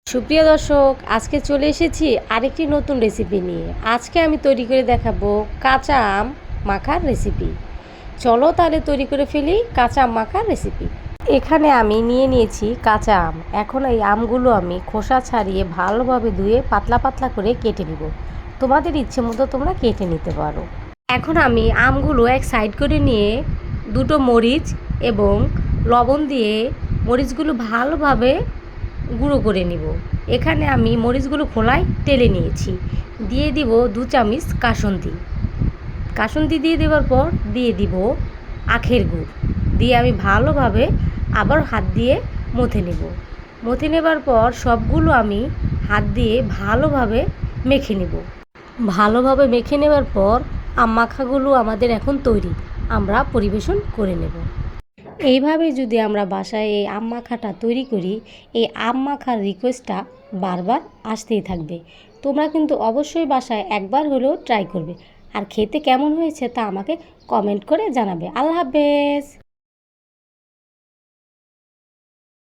সুপ্রিয় দর্শক, আজকে চলে এসেছি আরেকটি নতুন রেসিপি নিয়ে। আজকে আমি তৈরি করে দেখাবো কাঁচা আম মাখার রেসিপি। চলো তাহলে তৈরি করে ফেলি কাঁচা আম মাখার রেসিপি। এখানে আমি নিয়ে নিয়েছি কাঁচা আম। এখন এই আমগুলো আমি খোসা ছাড়িয়ে ভালোভাবে ধুয়ে পাতলা পাতলা করে কেটে নিব। তোমাদের ইচ্ছে মতো তোমরা কেটে নিতে পারো। এখন আমি আমগুলো এক সাইড করে নিয়ে দুটো মরিচ এবং লবণ দিয়ে মরিচগুলো ভালোভাবে গুঁড়ো করে নিব। এখানে আমি মরিচগুলো খোলায় টেলে নিয়েছি। দিয়ে দিব 2 চামচ কাসুন্দি দিয়ে দেওয়ার পর দিয়ে দিব আখের গুড় দিয়ে আমি ভালোভাবে আবার হাত দিয়ে মথে নেবার পর সবগুলো আমি হাত দিয়ে ভালোভাবে মেখে নেবার পর আম মাখাগুলো আমাদের এখন তৈরি। আমরা পরিবেশন করে নেব। এইভাবে যদি আমরা বাসায় এই আম মাখাটা তৈরি করি, এই আম মাখার রিকোয়েস্টটা বারবার আসতেই থাকবে। তোমরা কিন্তু অবশ্যই বাসায় একবার হলেও ট্রাই করবে, আর খেতে কেমন হয়েছে তা আমাকে কমেন্ট করে জানাবে। আল্লাহ হাফেজ।